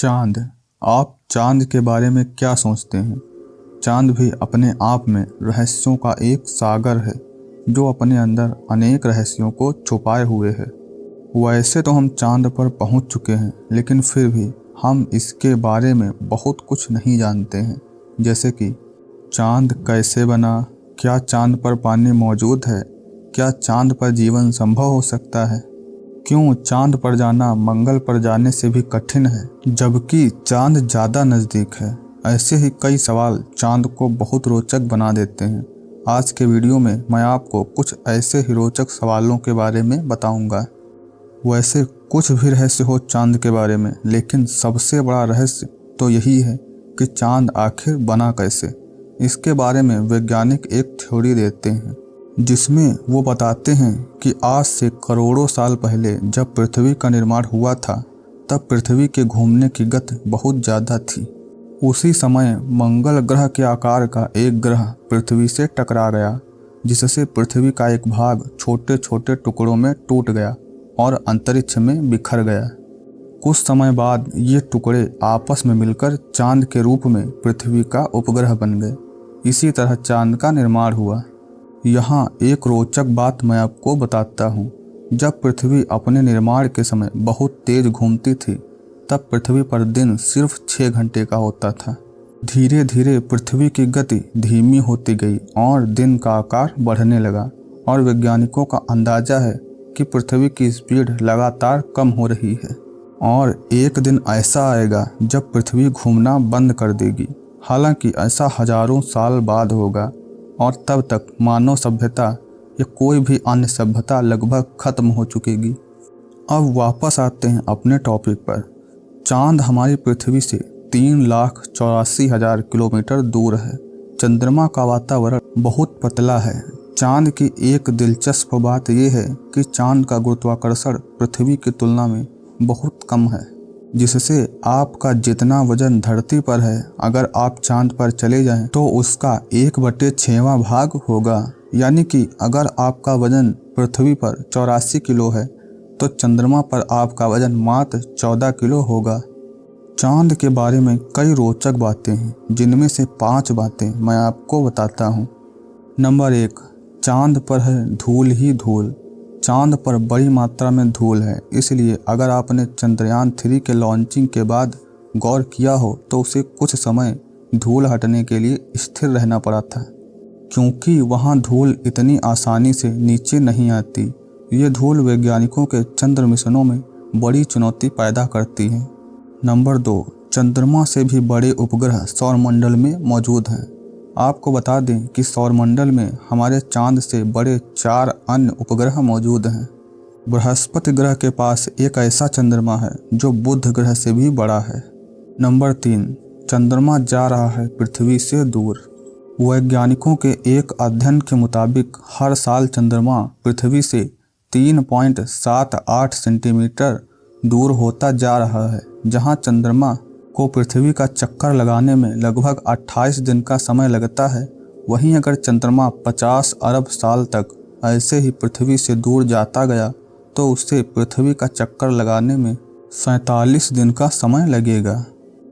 चांद। आप चांद के बारे में क्या सोचते हैं? चांद भी अपने आप में रहस्यों का एक सागर है जो अपने अंदर अनेक रहस्यों को छुपाए हुए है। वैसे तो हम चांद पर पहुंच चुके हैं, लेकिन फिर भी हम इसके बारे में बहुत कुछ नहीं जानते हैं। जैसे कि चांद कैसे बना, क्या चांद पर पानी मौजूद है, क्या चांद पर जीवन संभव हो सकता है, क्यों चांद पर जाना मंगल पर जाने से भी कठिन है जबकि चांद ज़्यादा नज़दीक है। ऐसे ही कई सवाल चांद को बहुत रोचक बना देते हैं। आज के वीडियो में मैं आपको कुछ ऐसे ही रोचक सवालों के बारे में बताऊंगा। वैसे कुछ भी रहस्य हो चांद के बारे में, लेकिन सबसे बड़ा रहस्य तो यही है कि चांद आखिर बना कैसे। इसके बारे में वैज्ञानिक एक थ्योरी देते हैं जिसमें वो बताते हैं कि आज से करोड़ों साल पहले जब पृथ्वी का निर्माण हुआ था, तब पृथ्वी के घूमने की गति बहुत ज़्यादा थी। उसी समय मंगल ग्रह के आकार का एक ग्रह पृथ्वी से टकरा गया, जिससे पृथ्वी का एक भाग छोटे छोटे टुकड़ों में टूट गया और अंतरिक्ष में बिखर गया। कुछ समय बाद ये टुकड़े आपस में मिलकर चांद के रूप में पृथ्वी का उपग्रह बन गए। इसी तरह चांद का निर्माण हुआ। यहाँ एक रोचक बात मैं आपको बताता हूँ। जब पृथ्वी अपने निर्माण के समय बहुत तेज घूमती थी, तब पृथ्वी पर दिन सिर्फ 6 घंटे का होता था। धीरे धीरे पृथ्वी की गति धीमी होती गई और दिन का आकार बढ़ने लगा, और वैज्ञानिकों का अंदाजा है कि पृथ्वी की स्पीड लगातार कम हो रही है और एक दिन ऐसा आएगा जब पृथ्वी घूमना बंद कर देगी। हालांकि ऐसा हजारों साल बाद होगा और तब तक मानव सभ्यता या कोई भी अन्य सभ्यता लगभग खत्म हो चुकेगी। अब वापस आते हैं अपने टॉपिक पर। चांद हमारी पृथ्वी से 3,84,000 किलोमीटर दूर है। चंद्रमा का वातावरण बहुत पतला है। चांद की एक दिलचस्प बात यह है कि चांद का गुरुत्वाकर्षण पृथ्वी की तुलना में बहुत कम है, जिससे आपका जितना वजन धरती पर है, अगर आप चांद पर चले जाएं तो उसका 1/6वां भाग होगा। यानी कि अगर आपका वजन पृथ्वी पर 84 किलो है, तो चंद्रमा पर आपका वजन मात्र 14 किलो होगा। चांद के बारे में कई रोचक बातें हैं, जिनमें से 5 बातें मैं आपको बताता हूँ। नंबर 1, चांद पर है धूल ही धूल। चांद पर बड़ी मात्रा में धूल है, इसलिए अगर आपने चंद्रयान 3 के लॉन्चिंग के बाद गौर किया हो तो उसे कुछ समय धूल हटने के लिए स्थिर रहना पड़ा था, क्योंकि वहां धूल इतनी आसानी से नीचे नहीं आती। ये धूल वैज्ञानिकों के चंद्र मिशनों में बड़ी चुनौती पैदा करती है। नंबर 2, चंद्रमा से भी बड़े उपग्रह सौरमंडल में मौजूद हैं। आपको बता दें कि सौरमंडल में हमारे चांद से बड़े 4 अन्य उपग्रह मौजूद हैं। बृहस्पति ग्रह के पास एक ऐसा चंद्रमा है जो बुध ग्रह से भी बड़ा है। नंबर 3, चंद्रमा जा रहा है पृथ्वी से दूर। वैज्ञानिकों के एक अध्ययन के मुताबिक हर साल चंद्रमा पृथ्वी से 3.78 सेंटीमीटर दूर होता जा रहा है। जहां चंद्रमा को पृथ्वी का चक्कर लगाने में लगभग 28 दिन का समय लगता है, वहीं अगर चंद्रमा 50 अरब साल तक ऐसे ही पृथ्वी से दूर जाता गया तो उसे पृथ्वी का चक्कर लगाने में 47 दिन का समय लगेगा।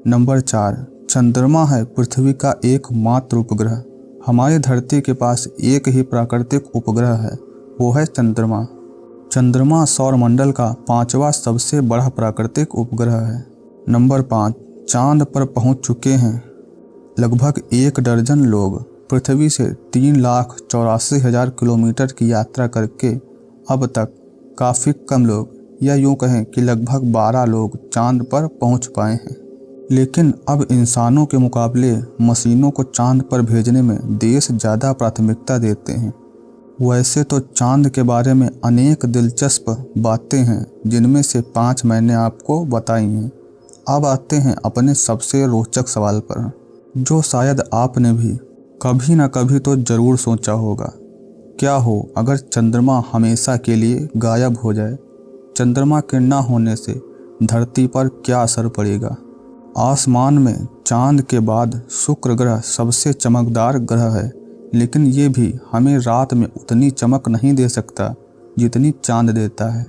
नंबर 4, चंद्रमा है पृथ्वी का एकमात्र उपग्रह। हमारी धरती के पास एक ही प्राकृतिक उपग्रह है, वो है चंद्रमा। चंद्रमा सौरमंडल का 5वां सबसे बड़ा प्राकृतिक उपग्रह है। नंबर 5, चांद पर पहुंच चुके हैं लगभग 1 दर्जन लोग। पृथ्वी से 3,84,000 किलोमीटर की यात्रा करके अब तक काफ़ी कम लोग, या यूँ कहें कि लगभग 12 लोग चांद पर पहुंच पाए हैं। लेकिन अब इंसानों के मुकाबले मशीनों को चांद पर भेजने में देश ज़्यादा प्राथमिकता देते हैं। वैसे तो चांद के बारे में अनेक दिलचस्प बातें हैं, जिनमें से 5 मैंने आपको बताई हैं। अब आते हैं अपने सबसे रोचक सवाल पर, जो शायद आपने भी कभी ना कभी तो ज़रूर सोचा होगा। क्या हो अगर चंद्रमा हमेशा के लिए गायब हो जाए? चंद्रमा के न होने से धरती पर क्या असर पड़ेगा? आसमान में चांद के बाद शुक्र ग्रह सबसे चमकदार ग्रह है, लेकिन ये भी हमें रात में उतनी चमक नहीं दे सकता जितनी चांद देता है।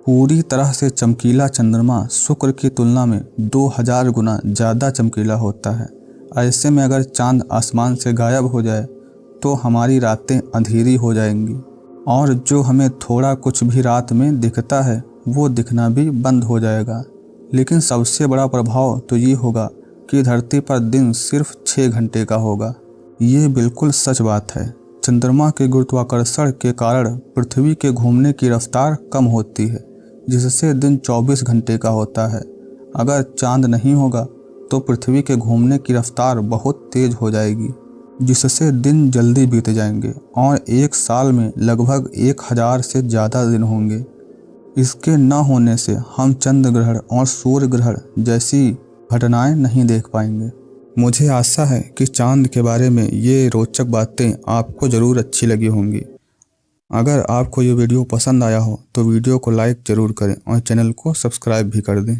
पूरी तरह से चमकीला चंद्रमा शुक्र की तुलना में 2000 गुना ज़्यादा चमकीला होता है। ऐसे में अगर चांद आसमान से गायब हो जाए तो हमारी रातें अंधेरी हो जाएंगी और जो हमें थोड़ा कुछ भी रात में दिखता है वो दिखना भी बंद हो जाएगा। लेकिन सबसे बड़ा प्रभाव तो ये होगा कि धरती पर दिन सिर्फ 6 घंटे का होगा। ये बिल्कुल सच बात है। चंद्रमा के गुरुत्वाकर्षण के कारण पृथ्वी के घूमने की रफ्तार कम होती है, जिससे दिन 24 घंटे का होता है। अगर चांद नहीं होगा तो पृथ्वी के घूमने की रफ्तार बहुत तेज हो जाएगी, जिससे दिन जल्दी बीत जाएंगे और एक साल में लगभग 1000 से ज़्यादा दिन होंगे। इसके न होने से हम चंद्र ग्रहण और सूर्य ग्रहण जैसी घटनाएं नहीं देख पाएंगे। मुझे आशा है कि चांद के बारे में ये रोचक बातें आपको ज़रूर अच्छी लगी होंगी। अगर आपको ये वीडियो पसंद आया हो तो वीडियो को लाइक ज़रूर करें और चैनल को सब्सक्राइब भी कर दें।